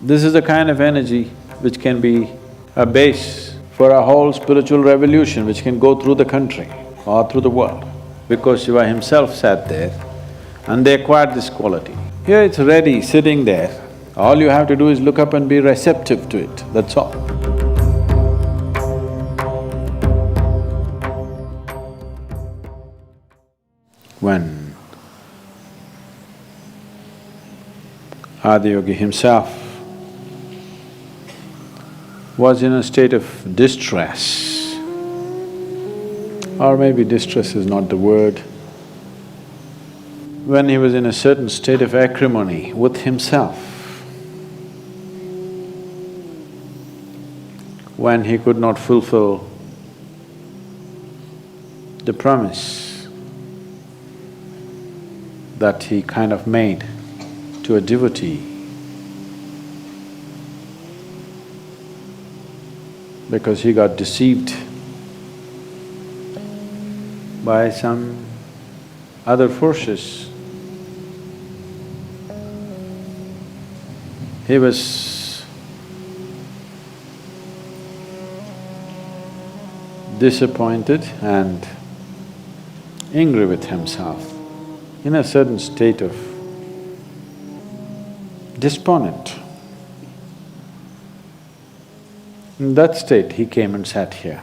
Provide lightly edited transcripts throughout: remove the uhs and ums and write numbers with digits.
This is the kind of energy which can be a base for a whole spiritual revolution which can go through the country or through the world. Because Shiva himself sat there and they acquired this quality. Here it's ready, sitting there. All you have to do is look up and be receptive to it, that's all. When Adiyogi himself was in a state of distress, or maybe distress is not the word, when he was in a certain state of acrimony with himself, when he could not fulfill the promise that he kind of made to a devotee, because he got deceived by some other forces. He was disappointed and angry with himself, in a certain state of despondent. In that state, he came and sat here.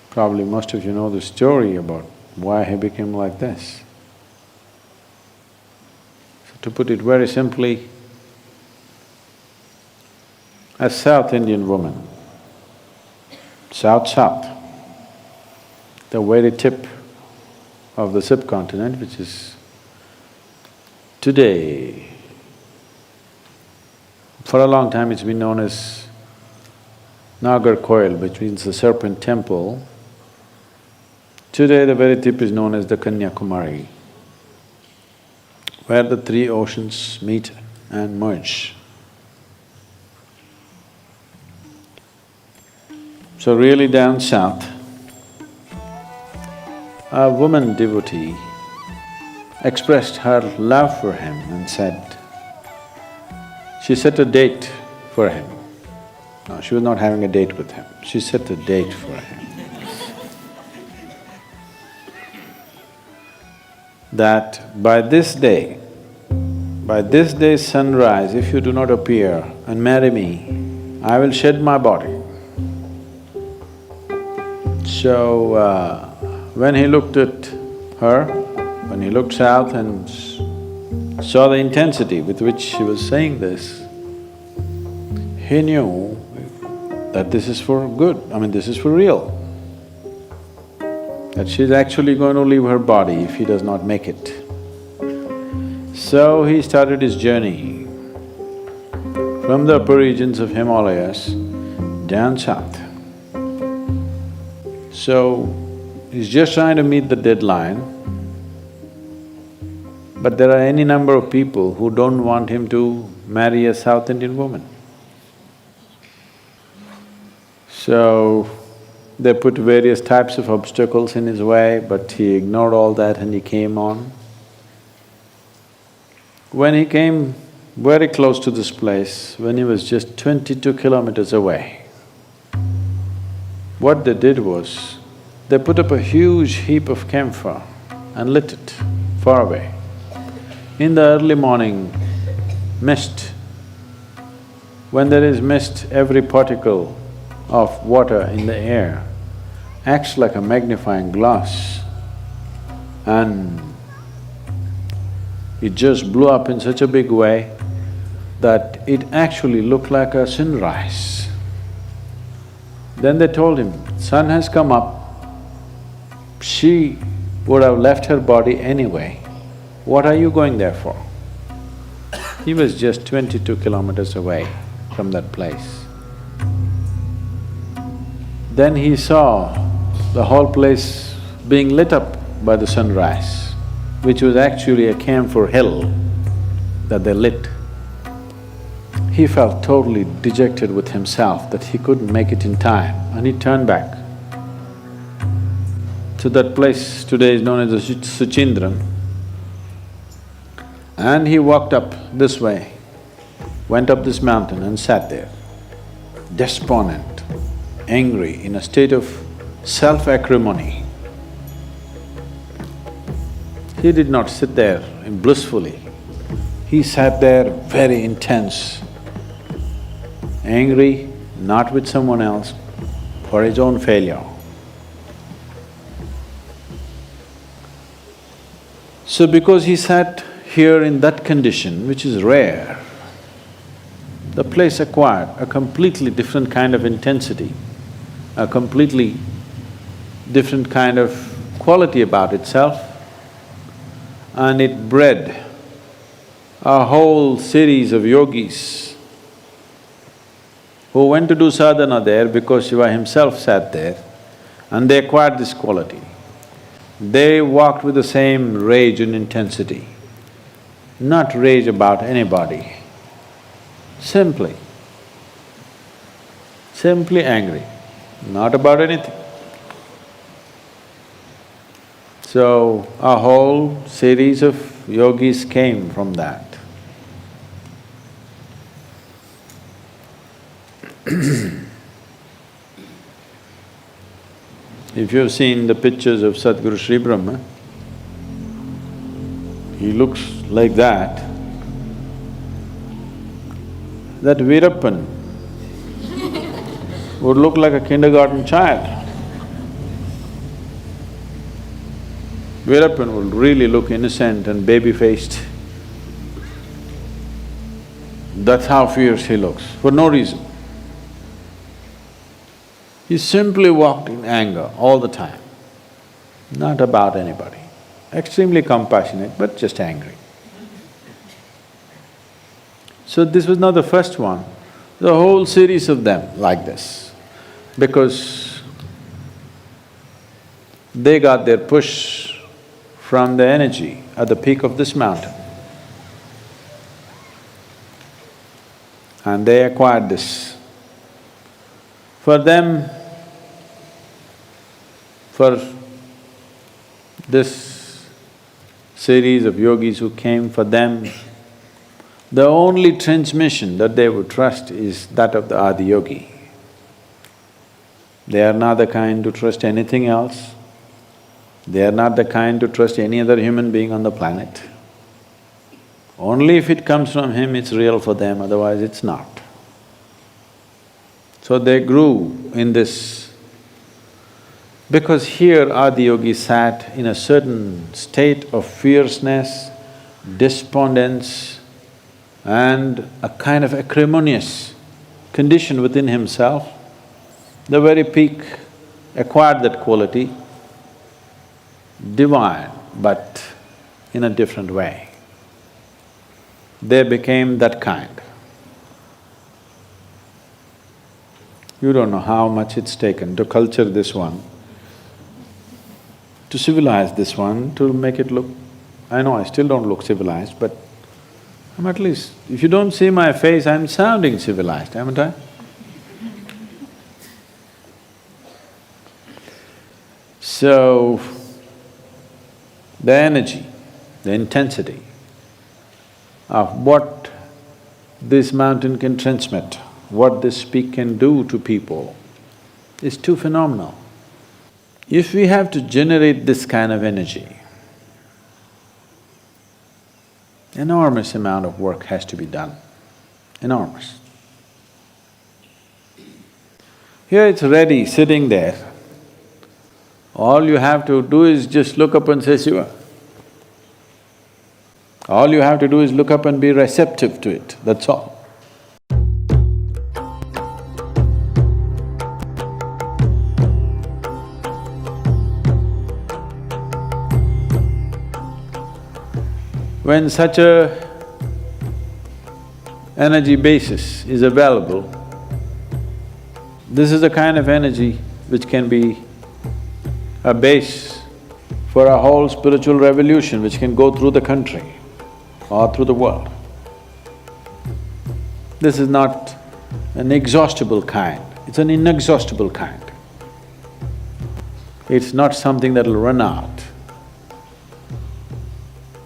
Probably most of you know the story about why he became like this. So to put it very simply, a South Indian woman, South, the very tip of the subcontinent, which is today, for a long time it's been known as Nagarkoil, which means the serpent temple. Today the very tip is known as the Kanyakumari, where the three oceans meet and merge. So really down south, a woman devotee expressed her love for him and said, she set a date for him. No, she was not having a date with him, she set a date for him. That by this day's sunrise, if you do not appear and marry me, I will shed my body. So, when he looked at her, when he looked south and saw the intensity with which she was saying this, he knew that this is for good, this is for real. That she's actually going to leave her body if he does not make it. So he started his journey from the upper regions of Himalayas down south. So, he's just trying to meet the deadline, but there are any number of people who don't want him to marry a South Indian woman. So, they put various types of obstacles in his way, but he ignored all that and he came on. When he came very close to this place, when he was just 22 kilometers away, what they did was, they put up a huge heap of camphor and lit it far away. In the early morning, mist, when there is mist, every particle of water in the air acts like a magnifying glass, and it just blew up in such a big way that it actually looked like a sunrise. Then they told him, sun has come up, she would have left her body anyway, what are you going there for? He was just 22 kilometers away from that place. Then he saw the whole place being lit up by the sunrise, which was actually a camphor hill that they lit. He felt totally dejected with himself that he couldn't make it in time, and he turned back. So that place today is known as the Suchindran. And he walked up this way, went up this mountain and sat there, despondent, angry, in a state of self-acrimony. He did not sit there blissfully. He sat there very intense, angry, not with someone else, for his own failure. So because he sat here in that condition, which is rare, the place acquired a completely different kind of intensity, a completely different kind of quality about itself, and it bred a whole series of yogis who went to do sadhana there because Shiva himself sat there, and they acquired this quality. They walked with the same rage and intensity, not rage about anybody, simply angry, not about anything. So, a whole series of yogis came from that. If you've seen the pictures of Sadhguru Sri Brahma, he looks like that. That Veerappan would look like a kindergarten child. Veerappan will really look innocent and baby-faced. That's how fierce he looks, for no reason. He simply walked in anger all the time, not about anybody. Extremely compassionate, but just angry. So this was not the first one, the whole series of them like this, because they got their push from the energy at the peak of this mountain. And they acquired this. For them, for this series of yogis who came, for them, the only transmission that they would trust is that of the Adi-yogi. They are not the kind to trust anything else. They are not the kind to trust any other human being on the planet. Only if it comes from him, it's real for them, otherwise it's not. So they grew in this, because here Adi-yogi sat in a certain state of fierceness, despondence, and a kind of acrimonious condition within himself. The very peak acquired that quality, divine, but in a different way. They became that kind. You don't know how much it's taken to culture this one, to civilize this one, to make it look… I know I still don't look civilized, but I'm at least… if you don't see my face, I'm sounding civilized, haven't I? So, the energy, the intensity of what this mountain can transmit, what this peak can do to people is too phenomenal. If we have to generate this kind of energy, enormous amount of work has to be done, enormous. Here it's ready, sitting there. All you have to do is just look up and say Shiva. All you have to do is look up and be receptive to it, that's all. When such a energy basis is available, this is the kind of energy which can be a base for a whole spiritual revolution which can go through the country or through the world. This is not an exhaustible kind, it's an inexhaustible kind. It's not something that'll run out.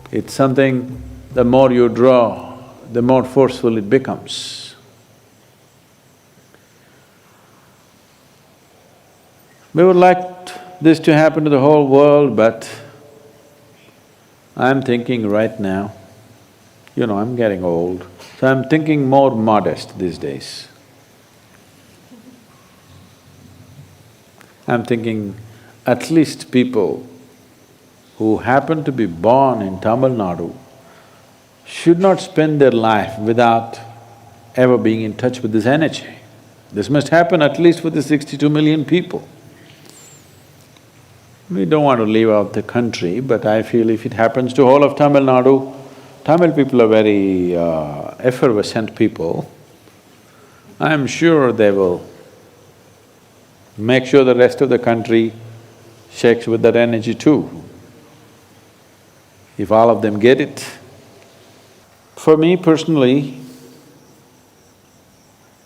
It's something the more you draw, the more forceful it becomes. We would like this to happen to the whole world, but I'm thinking right now, I'm getting old, so I'm thinking more modest these days. I'm thinking at least people who happen to be born in Tamil Nadu should not spend their life without ever being in touch with this energy. This must happen at least for the 62 million people. We don't want to leave out the country, but I feel if it happens to whole of Tamil Nadu, Tamil people are very effervescent people. I'm sure they will make sure the rest of the country shakes with that energy too. If all of them get it. For me personally,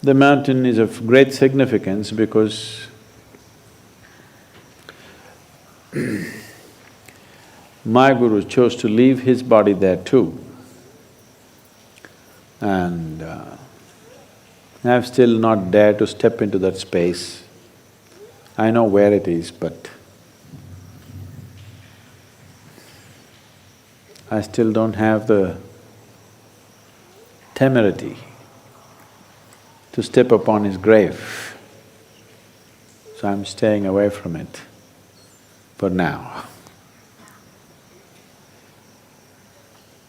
the mountain is of great significance because my guru chose to leave his body there too. And I've still not dared to step into that space. I know where it is, but I still don't have the temerity to step upon his grave. So I'm staying away from it for now.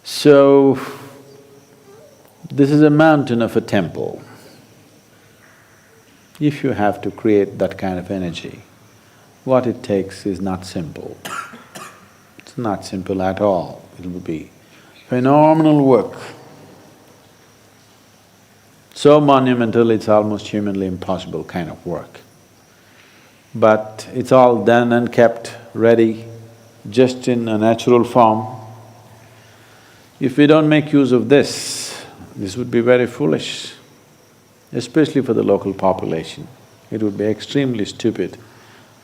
So, this is a mountain of a temple. If you have to create that kind of energy, what it takes is not simple. It's not simple at all. It will be phenomenal work. So monumental, it's almost humanly impossible kind of work. But it's all done and kept ready, just in a natural form. If we don't make use of this would be very foolish, especially for the local population. It would be extremely stupid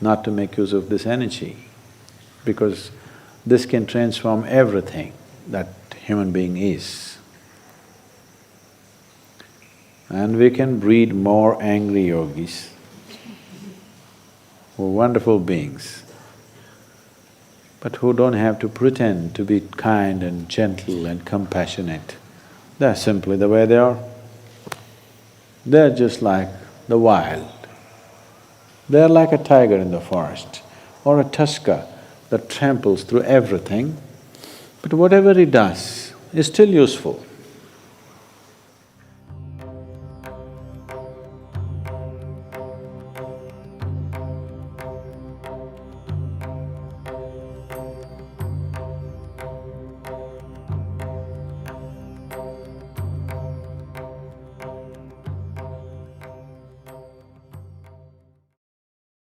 not to make use of this energy, because this can transform everything that human being is. And we can breed more angry yogis who are wonderful beings, but who don't have to pretend to be kind and gentle and compassionate. They're simply the way they are. They're just like the wild. They're like a tiger in the forest or a tusker that tramples through everything, but whatever he does is still useful.